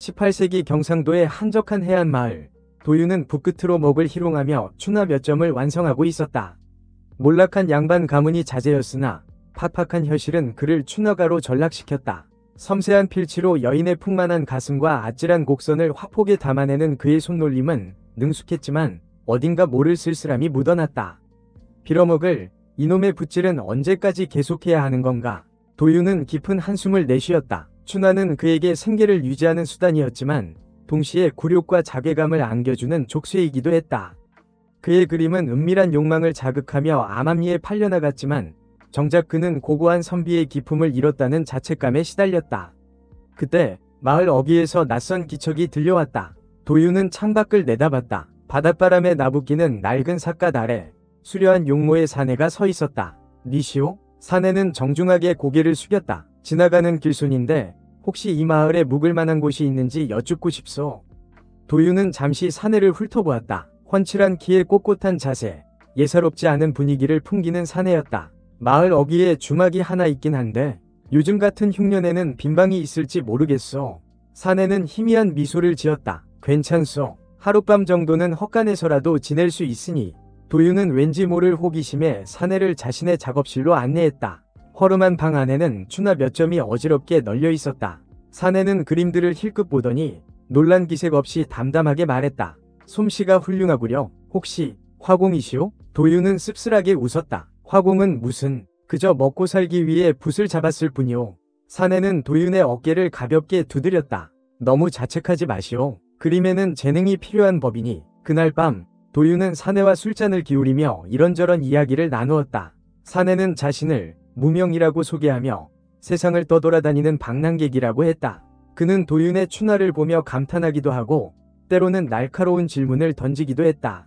18세기 경상도의 한적한 해안 마을, 도유는 북끝으로 먹을 희롱하며 추나 몇 점을 완성하고 있었다. 몰락한 양반 가문이 자제였으나 팍팍한 현실은 그를 추나가로 전락시켰다. 섬세한 필치로 여인의 풍만한 가슴과 아찔한 곡선을 화폭에 담아내는 그의 손놀림은 능숙했지만 어딘가 모를 쓸쓸함이 묻어났다. 빌어먹을 이놈의 붓질은 언제까지 계속해야 하는 건가? 도유는 깊은 한숨을 내쉬었다. 추나는 그에게 생계를 유지하는 수단이었지만 동시에 굴욕과 자괴감을 안겨주는 족쇄이기도 했다. 그의 그림은 은밀한 욕망을 자극하며 암암리에 팔려나갔지만 정작 그는 고고한 선비의 기품을 잃었다는 자책감에 시달렸다. 그때 마을 어귀에서 낯선 기척이 들려왔다. 도유는 창밖을 내다봤다. 바닷바람에 나부끼는 낡은 삿갓 아래 수려한 용모의 사내가 서 있었다. 니시오? 사내는 정중하게 고개를 숙였다. 지나가는 길손인데 혹시 이 마을에 묵을 만한 곳이 있는지 여쭙고 싶소. 도유는 잠시 사내를 훑어보았다. 훤칠한 키에 꼿꼿한 자세, 예사롭지 않은 분위기를 풍기는 사내였다. 마을 어귀에 주막이 하나 있긴 한데 요즘 같은 흉년에는 빈방이 있을지 모르겠소. 사내는 희미한 미소를 지었다. 괜찮소. 하룻밤 정도는 헛간에서라도 지낼 수 있으니. 도유는 왠지 모를 호기심에 사내를 자신의 작업실로 안내했다. 허름한 방 안에는 추나 몇 점이 어지럽게 널려 있었다. 사내는 그림들을 힐끗 보더니 놀란 기색 없이 담담하게 말했다. 솜씨가 훌륭하구려. 혹시 화공이시오? 도유는 씁쓸하게 웃었다. 화공은 무슨, 그저 먹고 살기 위해 붓을 잡았을 뿐이오. 사내는 도윤의 어깨를 가볍게 두드렸다. 너무 자책하지 마시오. 그림에는 재능이 필요한 법이니. 그날 밤 도윤은 사내와 술잔을 기울이며 이런저런 이야기를 나누었다. 사내는 자신을 무명이라고 소개하며 세상을 떠돌아다니는 방랑객이라고 했다. 그는 도윤의 추나를 보며 감탄하기도 하고 때로는 날카로운 질문을 던지기도 했다.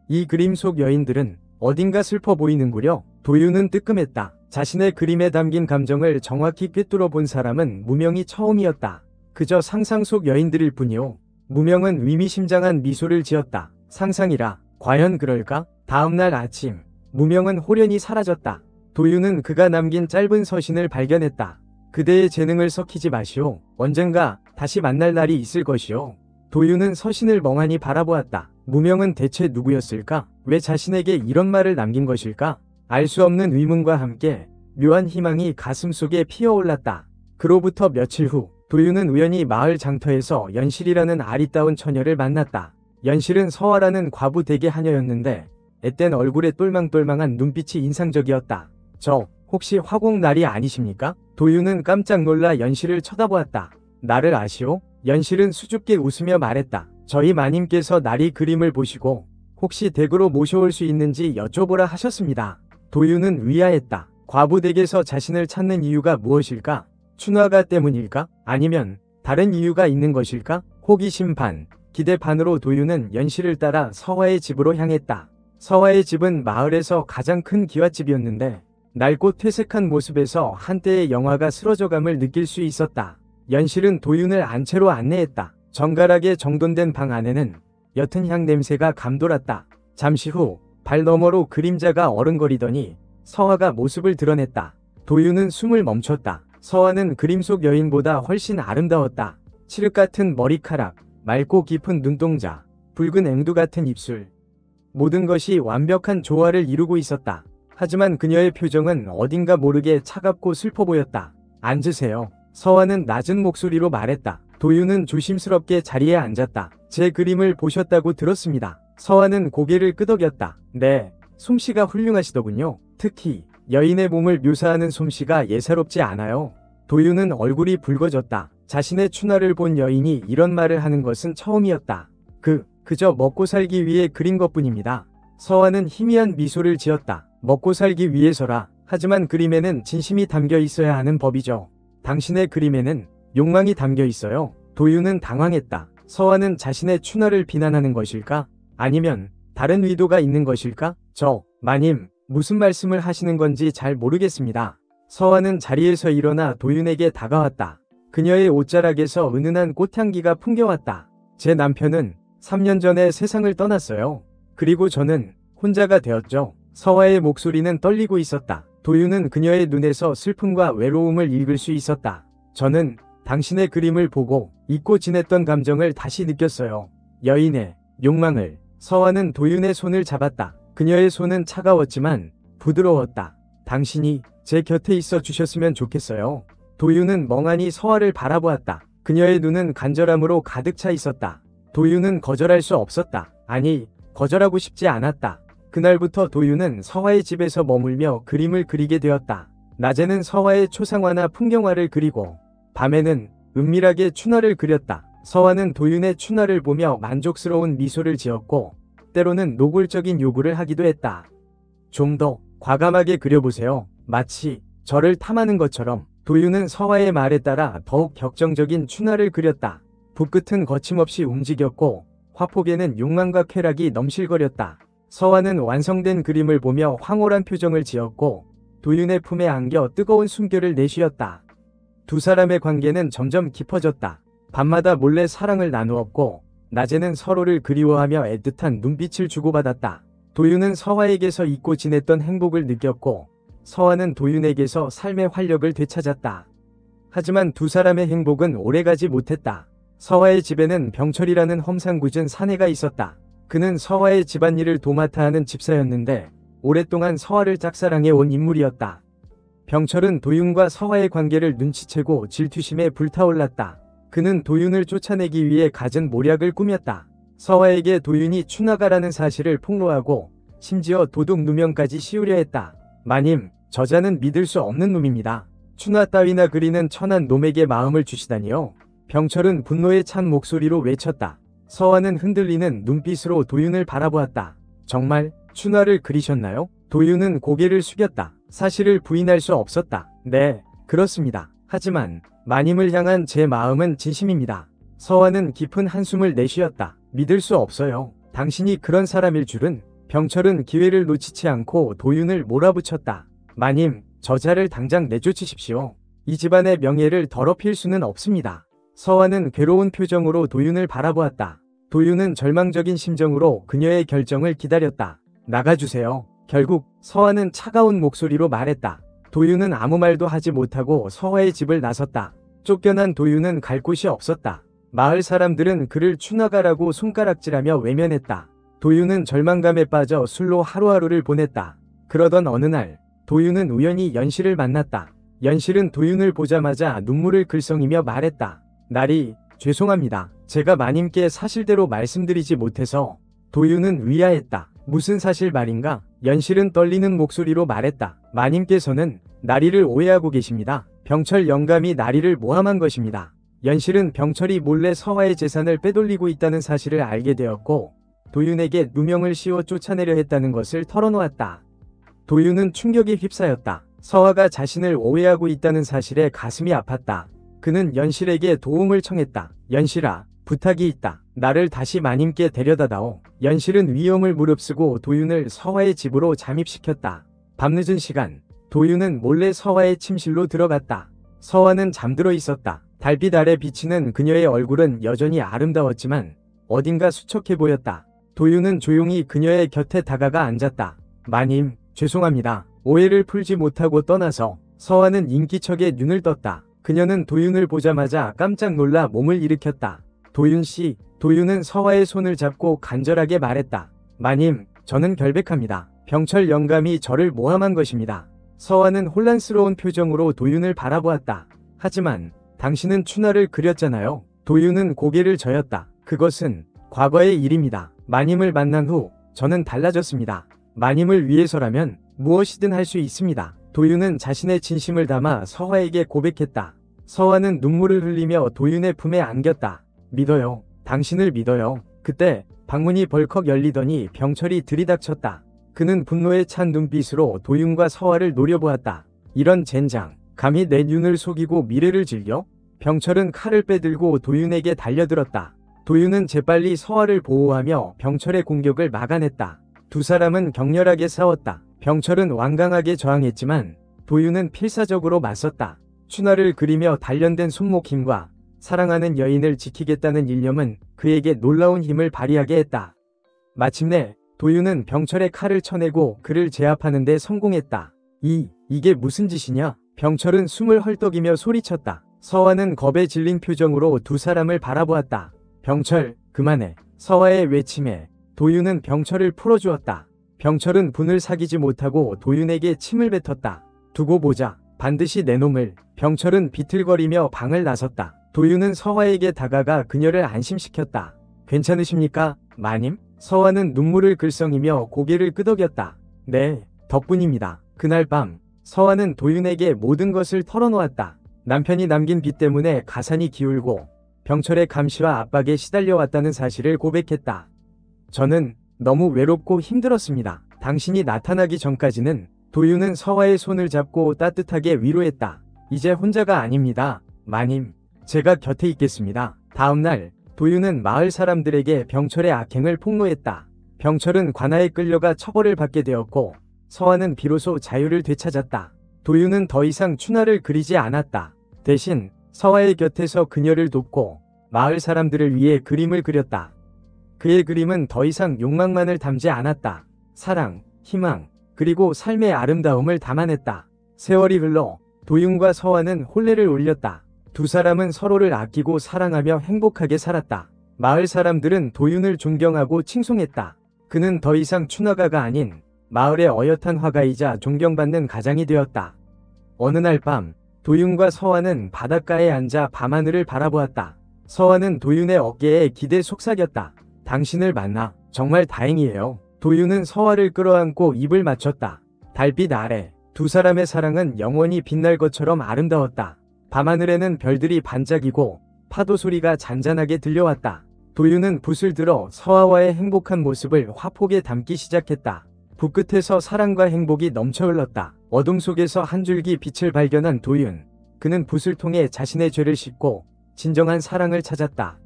이 그림 속 여인들은 어딘가 슬퍼 보이는구려. 도윤은 뜨끔했다. 자신의 그림에 담긴 감정을 정확히 꿰뚫어 본 사람은 무명이 처음이었다. 그저 상상 속 여인들일 뿐이오. 무명은 의미심장한 미소를 지었다. 상상이라. 과연 그럴까? 다음날 아침 무명은 홀연히 사라졌다. 도윤은 그가 남긴 짧은 서신을 발견했다. 그대의 재능을 썩히지 마시오. 언젠가 다시 만날 날이 있을 것이오. 도윤은 서신을 멍하니 바라보았다. 무명은 대체 누구였을까? 왜 자신에게 이런 말을 남긴 것일까? 알 수 없는 의문과 함께 묘한 희망이 가슴속에 피어올랐다. 그로부터 며칠 후 도윤은 우연히 마을 장터에서 연실이라는 아리따운 처녀를 만났다. 연실은 서화라는 과부 댁의 하녀였는데 앳된 얼굴에 똘망똘망한 눈빛이 인상적이었다. 저 혹시 화공날이 아니십니까? 도윤은 깜짝 놀라 연실을 쳐다보았다. 나를 아시오? 연실은 수줍게 웃으며 말했다. 저희 마님께서 날이 그림을 보시고 혹시 댁으로 모셔올 수 있는지 여쭤보라 하셨습니다. 도윤은 의아했다. 과부 댁에서 자신을 찾는 이유가 무엇일까? 춘화가 때문일까? 아니면 다른 이유가 있는 것일까? 호기심 반, 기대 반으로 도윤은 연실을 따라 서화의 집으로 향했다. 서화의 집은 마을에서 가장 큰 기와집이었는데 낡고 퇴색한 모습에서 한때의 영화가 쓰러져감을 느낄 수 있었다. 연실은 도윤을 안채로 안내했다. 정갈하게 정돈된 방 안에는 옅은 향 냄새가 감돌았다. 잠시 후 발 너머로 그림자가 어른거리더니 서화가 모습을 드러냈다. 도윤은 숨을 멈췄다. 서화는 그림 속 여인보다 훨씬 아름다웠다. 칠흑 같은 머리카락, 맑고 깊은 눈동자, 붉은 앵두 같은 입술. 모든 것이 완벽한 조화를 이루고 있었다. 하지만 그녀의 표정은 어딘가 모르게 차갑고 슬퍼 보였다. 앉으세요. 서화는 낮은 목소리로 말했다. 도윤은 조심스럽게 자리에 앉았다. 제 그림을 보셨다고 들었습니다. 서화는 고개를 끄덕였다. 네, 솜씨가 훌륭하시더군요. 특히 여인의 몸을 묘사하는 솜씨가 예사롭지 않아요. 도윤은 얼굴이 붉어졌다. 자신의 추나를 본 여인이 이런 말을 하는 것은 처음이었다. 그저 먹고 살기 위해 그린 것뿐입니다. 서화는 희미한 미소를 지었다. 먹고 살기 위해서라. 하지만 그림에는 진심이 담겨 있어야 하는 법이죠. 당신의 그림에는 욕망이 담겨 있어요. 도윤은 당황했다. 서화는 자신의 추나를 비난하는 것일까? 아니면 다른 의도가 있는 것일까? 마님, 무슨 말씀을 하시는 건지 잘 모르겠습니다. 서화는 자리에서 일어나 도윤에게 다가왔다. 그녀의 옷자락에서 은은한 꽃향기가 풍겨왔다. 제 남편은 3년 전에 세상을 떠났어요. 그리고 저는 혼자가 되었죠. 서화의 목소리는 떨리고 있었다. 도윤은 그녀의 눈에서 슬픔과 외로움을 읽을 수 있었다. 저는 당신의 그림을 보고 잊고 지냈던 감정을 다시 느꼈어요. 여인의 욕망을. 서화는 도윤의 손을 잡았다. 그녀의 손은 차가웠지만 부드러웠다. 당신이 제 곁에 있어 주셨으면 좋겠어요. 도윤은 멍하니 서화를 바라보았다. 그녀의 눈은 간절함으로 가득 차 있었다. 도윤은 거절할 수 없었다. 아니, 거절하고 싶지 않았다. 그날부터 도윤은 서화의 집에서 머물며 그림을 그리게 되었다. 낮에는 서화의 초상화나 풍경화를 그리고 밤에는 은밀하게 춘화를 그렸다. 서화는 도윤의 춘화를 보며 만족스러운 미소를 지었고 때로는 노골적인 요구를 하기도 했다. 좀 더 과감하게 그려보세요. 마치 저를 탐하는 것처럼. 도윤은 서화의 말에 따라 더욱 격정적인 춘화를 그렸다. 붓끝은 거침없이 움직였고 화폭에는 욕망과 쾌락이 넘실거렸다. 서화는 완성된 그림을 보며 황홀한 표정을 지었고 도윤의 품에 안겨 뜨거운 숨결을 내쉬었다. 두 사람의 관계는 점점 깊어졌다. 밤마다 몰래 사랑을 나누었고 낮에는 서로를 그리워하며 애틋한 눈빛을 주고받았다. 도윤은 서화에게서 잊고 지냈던 행복을 느꼈고 서화는 도윤에게서 삶의 활력을 되찾았다. 하지만 두 사람의 행복은 오래가지 못했다. 서화의 집에는 병철이라는 험상궂은 사내가 있었다. 그는 서화의 집안일을 도맡아 하는 집사였는데 오랫동안 서화를 짝사랑해 온 인물이었다. 병철은 도윤과 서화의 관계를 눈치채고 질투심에 불타올랐다. 그는 도윤을 쫓아내기 위해 갖은 모략을 꾸몄다. 서화에게 도윤이 춘화가라는 사실을 폭로하고 심지어 도둑 누명까지 씌우려 했다. 마님, 저자는 믿을 수 없는 놈입니다. 춘화 따위나 그리는 천한 놈에게 마음을 주시다니요. 병철은 분노에 찬 목소리로 외쳤다. 서화는 흔들리는 눈빛으로 도윤을 바라보았다. 정말 춘화를 그리셨나요? 도윤은 고개를 숙였다. 사실을 부인할 수 없었다. 네, 그렇습니다. 하지만 마님을 향한 제 마음은 진심입니다. 서화는 깊은 한숨을 내쉬었다. 믿을 수 없어요. 당신이 그런 사람일 줄은. 병철은 기회를 놓치지 않고 도윤을 몰아붙였다. 마님, 저자를 당장 내쫓으십시오. 이 집안의 명예를 더럽힐 수는 없습니다. 서화는 괴로운 표정으로 도윤을 바라보았다. 도윤은 절망적인 심정으로 그녀의 결정을 기다렸다. 나가주세요. 결국 서화는 차가운 목소리로 말했다. 도윤은 아무 말도 하지 못하고 서화의 집을 나섰다. 쫓겨난 도윤은 갈 곳이 없었다. 마을 사람들은 그를 춘화가라고 손가락질하며 외면했다. 도윤은 절망감에 빠져 술로 하루하루를 보냈다. 그러던 어느 날 도윤은 우연히 연실을 만났다. 연실은 도윤을 보자마자 눈물을 글썽이며 말했다. 나리, 죄송합니다. 제가 마님께 사실대로 말씀드리지 못해서. 도윤은 위아했다. 무슨 사실 말인가? 연실은 떨리는 목소리로 말했다. 마님께서는 나리를 오해하고 계십니다. 병철 영감이 나리를 모함한 것입니다. 연실은 병철이 몰래 서화의 재산을 빼돌리고 있다는 사실을 알게 되었고 도윤에게 누명을 씌워 쫓아내려 했다는 것을 털어놓았다. 도윤은 충격에 휩싸였다. 서화가 자신을 오해하고 있다는 사실에 가슴이 아팠다. 그는 연실에게 도움을 청했다. 연실아, 부탁이 있다. 나를 다시 마님께 데려다다오. 연실은 위험을 무릅쓰고 도윤을 서화의 집으로 잠입시켰다. 밤늦은 시간, 도윤은 몰래 서화의 침실로 들어갔다. 서화는 잠들어 있었다. 달빛 아래 비치는 그녀의 얼굴은 여전히 아름다웠지만 어딘가 수척해 보였다. 도윤은 조용히 그녀의 곁에 다가가 앉았다. 마님, 죄송합니다. 오해를 풀지 못하고 떠나서. 서화는 인기척에 눈을 떴다. 그녀는 도윤을 보자마자 깜짝 놀라 몸을 일으켰다. 도윤씨. 도윤은 서화의 손을 잡고 간절하게 말했다. 마님, 저는 결백합니다. 병철 영감이 저를 모함한 것입니다. 서화는 혼란스러운 표정으로 도윤을 바라보았다. 하지만 당신은 춘화를 그렸잖아요. 도윤은 고개를 저었다. 그것은 과거의 일입니다. 마님을 만난 후 저는 달라졌습니다. 마님을 위해서라면 무엇이든 할 수 있습니다. 도윤은 자신의 진심을 담아 서화에게 고백했다. 서화는 눈물을 흘리며 도윤의 품에 안겼다. 믿어요. 당신을 믿어요. 그때 방문이 벌컥 열리더니 병철이 들이닥쳤다. 그는 분노에 찬 눈빛으로 도윤과 서화를 노려보았다. 이런 젠장, 감히 내 눈을 속이고 미래를 즐겨? 병철은 칼을 빼들고 도윤에게 달려들었다. 도윤은 재빨리 서화를 보호하며 병철의 공격을 막아냈다. 두 사람은 격렬하게 싸웠다. 병철은 완강하게 저항했지만 도윤은 필사적으로 맞섰다. 춘화를 그리며 단련된 손목 힘과 사랑하는 여인을 지키겠다는 일념은 그에게 놀라운 힘을 발휘하게 했다. 마침내 도윤은 병철의 칼을 쳐내고 그를 제압하는 데 성공했다. 이게 무슨 짓이냐? 병철은 숨을 헐떡이며 소리쳤다. 서화는 겁에 질린 표정으로 두 사람을 바라보았다. 병철, 그만해. 서화의 외침에 도윤은 병철을 풀어주었다. 병철은 분을 사귀지 못하고 도윤에게 침을 뱉었다. 두고 보자. 반드시 내 놈을. 병철은 비틀거리며 방을 나섰다. 도윤은 서화에게 다가가 그녀를 안심시켰다. 괜찮으십니까, 마님? 서화는 눈물을 글썽이며 고개를 끄덕였다. 네, 덕분입니다. 그날 밤 서화는 도윤에게 모든 것을 털어놓았다. 남편이 남긴 빚 때문에 가산이 기울고 병철의 감시와 압박에 시달려왔다는 사실을 고백했다. 저는 너무 외롭고 힘들었습니다. 당신이 나타나기 전까지는. 도윤은 서화의 손을 잡고 따뜻하게 위로했다. 이제 혼자가 아닙니다, 마님. 제가 곁에 있겠습니다. 다음날 도윤은 마을 사람들에게 병철의 악행을 폭로했다. 병철은 관아에 끌려가 처벌을 받게 되었고 서화는 비로소 자유를 되찾았다. 도윤은 더 이상 춘화를 그리지 않았다. 대신 서화의 곁에서 그녀를 돕고 마을 사람들을 위해 그림을 그렸다. 그의 그림은 더 이상 욕망만을 담지 않았다. 사랑, 희망, 그리고 삶의 아름다움을 담아냈다. 세월이 흘러 도윤과 서화는 혼례를 올렸다. 두 사람은 서로를 아끼고 사랑하며 행복하게 살았다. 마을 사람들은 도윤을 존경하고 칭송했다. 그는 더 이상 춘화가가 아닌 마을의 어엿한 화가이자 존경받는 가장이 되었다. 어느 날 밤 도윤과 서화는 바닷가에 앉아 밤하늘을 바라보았다. 서화는 도윤의 어깨에 기대 속삭였다. 당신을 만나 정말 다행이에요. 도윤은 서화를 끌어안고 입을 맞췄다. 달빛 아래 두 사람의 사랑은 영원히 빛날 것처럼 아름다웠다. 밤하늘에는 별들이 반짝이고 파도 소리가 잔잔하게 들려왔다. 도윤은 붓을 들어 서화와의 행복한 모습을 화폭에 담기 시작했다. 붓 끝에서 사랑과 행복이 넘쳐 흘렀다. 어둠 속에서 한 줄기 빛을 발견한 도윤. 그는 붓을 통해 자신의 죄를 씻고 진정한 사랑을 찾았다.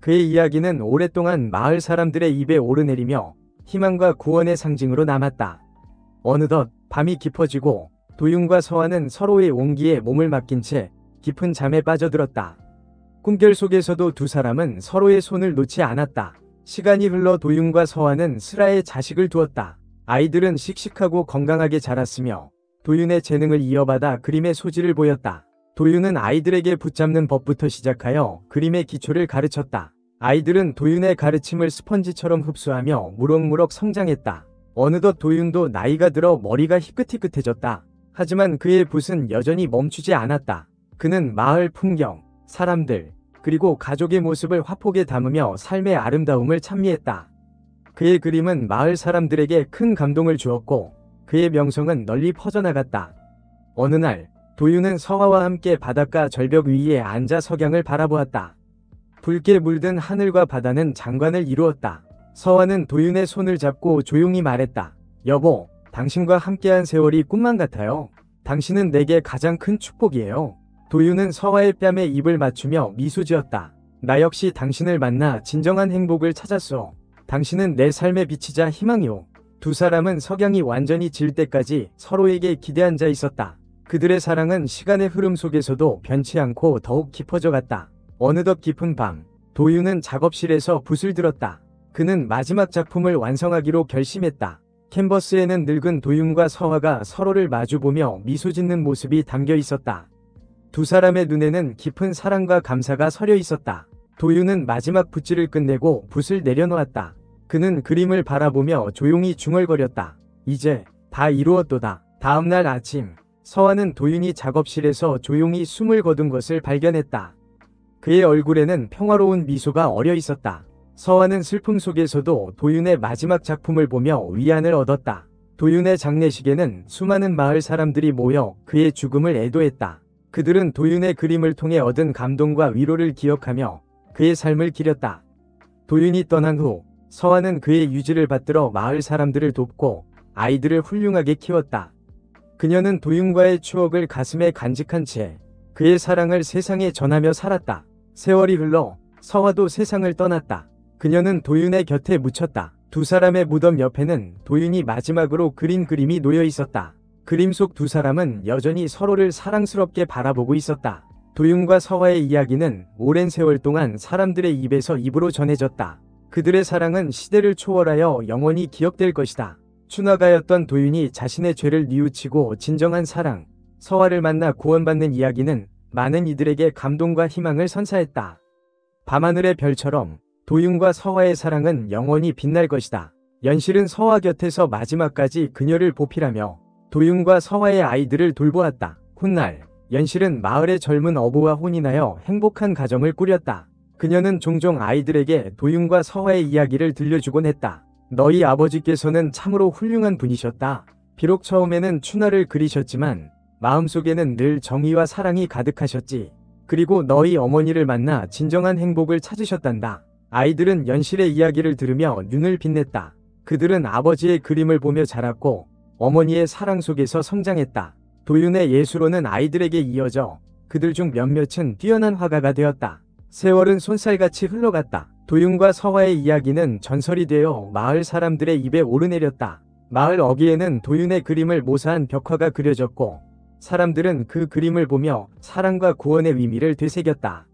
그의 이야기는 오랫동안 마을 사람들의 입에 오르내리며 희망과 구원의 상징으로 남았다. 어느덧 밤이 깊어지고 도윤과 서화는 서로의 온기에 몸을 맡긴 채 깊은 잠에 빠져들었다. 꿈결 속에서도 두 사람은 서로의 손을 놓지 않았다. 시간이 흘러 도윤과 서화는 슬아에 자식을 두었다. 아이들은 씩씩하고 건강하게 자랐으며 도윤의 재능을 이어받아 그림의 소질을 보였다. 도윤은 아이들에게 붙잡는 법부터 시작하여 그림의 기초를 가르쳤다. 아이들은 도윤의 가르침을 스펀지처럼 흡수하며 무럭무럭 성장했다. 어느덧 도윤도 나이가 들어 머리가 희끗희끗해졌다. 하지만 그의 붓은 여전히 멈추지 않았다. 그는 마을 풍경, 사람들, 그리고 가족의 모습을 화폭에 담으며 삶의 아름다움을 찬미했다. 그의 그림은 마을 사람들에게 큰 감동을 주었고 그의 명성은 널리 퍼져나갔다. 어느 날 도윤은 서화와 함께 바닷가 절벽 위에 앉아 석양을 바라보았다. 붉게 물든 하늘과 바다는 장관을 이루었다. 서화는 도윤의 손을 잡고 조용히 말했다. 여보, 당신과 함께한 세월이 꿈만 같아요. 당신은 내게 가장 큰 축복이에요. 도윤은 서화의 뺨에 입을 맞추며 미소 지었다. 나 역시 당신을 만나 진정한 행복을 찾았어. 당신은 내 삶의 빛이자 희망이오. 두 사람은 석양이 완전히 질 때까지 서로에게 기대 앉아 있었다. 그들의 사랑은 시간의 흐름 속에서도 변치 않고 더욱 깊어져 갔다. 어느덧 깊은 밤, 도윤은 작업실에서 붓을 들었다. 그는 마지막 작품을 완성하기로 결심했다. 캔버스에는 늙은 도윤과 서화가 서로를 마주보며 미소 짓는 모습이 담겨 있었다. 두 사람의 눈에는 깊은 사랑과 감사가 서려 있었다. 도윤은 마지막 붓질을 끝내고 붓을 내려놓았다. 그는 그림을 바라보며 조용히 중얼거렸다. 이제 다 이루었도다. 다음날 아침, 서화는 도윤이 작업실에서 조용히 숨을 거둔 것을 발견했다. 그의 얼굴에는 평화로운 미소가 어려 있었다. 서화는 슬픔 속에서도 도윤의 마지막 작품을 보며 위안을 얻었다. 도윤의 장례식에는 수많은 마을 사람들이 모여 그의 죽음을 애도했다. 그들은 도윤의 그림을 통해 얻은 감동과 위로를 기억하며 그의 삶을 기렸다. 도윤이 떠난 후 서화는 그의 유지를 받들어 마을 사람들을 돕고 아이들을 훌륭하게 키웠다. 그녀는 도윤과의 추억을 가슴에 간직한 채 그의 사랑을 세상에 전하며 살았다. 세월이 흘러 서화도 세상을 떠났다. 그녀는 도윤의 곁에 묻혔다. 두 사람의 무덤 옆에는 도윤이 마지막으로 그린 그림이 놓여 있었다. 그림 속 두 사람은 여전히 서로를 사랑스럽게 바라보고 있었다. 도윤과 서화의 이야기는 오랜 세월 동안 사람들의 입에서 입으로 전해졌다. 그들의 사랑은 시대를 초월하여 영원히 기억될 것이다. 춘화가였던 도윤이 자신의 죄를 뉘우치고 진정한 사랑, 서화를 만나 구원받는 이야기는 많은 이들에게 감동과 희망을 선사했다. 밤하늘의 별처럼 도윤과 서화의 사랑은 영원히 빛날 것이다. 연실은 서화 곁에서 마지막까지 그녀를 보필하며 도윤과 서화의 아이들을 돌보았다. 훗날 연실은 마을의 젊은 어부와 혼인하여 행복한 가정을 꾸렸다. 그녀는 종종 아이들에게 도윤과 서화의 이야기를 들려주곤 했다. 너희 아버지께서는 참으로 훌륭한 분이셨다. 비록 처음에는 춘하를 그리셨지만 마음속에는 늘 정의와 사랑이 가득하셨지. 그리고 너희 어머니를 만나 진정한 행복을 찾으셨단다. 아이들은 연실의 이야기를 들으며 눈을 빛냈다. 그들은 아버지의 그림을 보며 자랐고 어머니의 사랑 속에서 성장했다. 도윤의 예술로는 아이들에게 이어져 그들 중 몇몇은 뛰어난 화가가 되었다. 세월은 손살같이 흘러갔다. 도윤과 서화의 이야기는 전설이 되어 마을 사람들의 입에 오르내렸다. 마을 어귀에는 도윤의 그림을 모사한 벽화가 그려졌고 사람들은 그 그림을 보며 사랑과 구원의 의미를 되새겼다.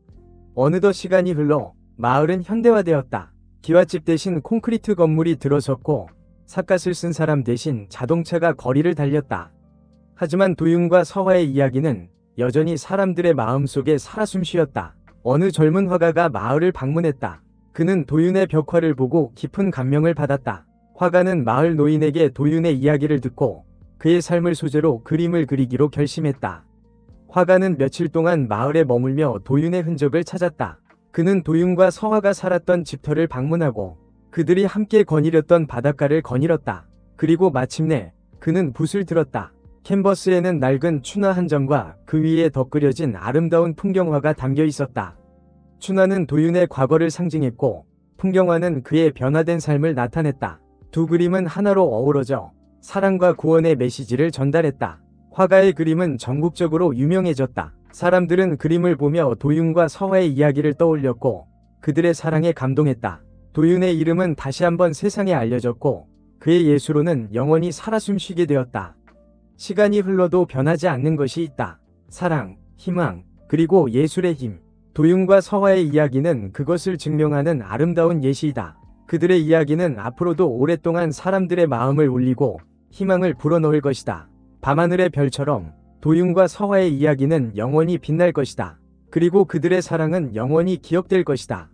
어느덧 시간이 흘러 마을은 현대화되었다. 기와집 대신 콘크리트 건물이 들어섰고 삿갓을 쓴 사람 대신 자동차가 거리를 달렸다. 하지만 도윤과 서화의 이야기는 여전히 사람들의 마음속에 살아 숨쉬었다. 어느 젊은 화가가 마을을 방문했다. 그는 도윤의 벽화를 보고 깊은 감명을 받았다. 화가는 마을 노인에게 도윤의 이야기를 듣고 그의 삶을 소재로 그림을 그리기로 결심했다. 화가는 며칠 동안 마을에 머물며 도윤의 흔적을 찾았다. 그는 도윤과 서화가 살았던 집터를 방문하고 그들이 함께 거닐었던 바닷가를 거닐었다. 그리고 마침내 그는 붓을 들었다. 캔버스에는 낡은 춘화 한 점과 그 위에 덧그려진 아름다운 풍경화가 담겨 있었다. 춘화는 도윤의 과거를 상징했고 풍경화는 그의 변화된 삶을 나타냈다. 두 그림은 하나로 어우러져 사랑과 구원의 메시지를 전달했다. 화가의 그림은 전국적으로 유명해졌다. 사람들은 그림을 보며 도윤과 서화의 이야기를 떠올렸고 그들의 사랑에 감동했다. 도윤의 이름은 다시 한번 세상에 알려졌고 그의 예술로는 영원히 살아 숨쉬게 되었다. 시간이 흘러도 변하지 않는 것이 있다. 사랑, 희망, 그리고 예술의 힘. 도윤과 서화의 이야기는 그것을 증명하는 아름다운 예시이다. 그들의 이야기는 앞으로도 오랫동안 사람들의 마음을 울리고 희망을 불어넣을 것이다. 밤하늘의 별처럼 도윤과 서화의 이야기는 영원히 빛날 것이다. 그리고 그들의 사랑은 영원히 기억될 것이다.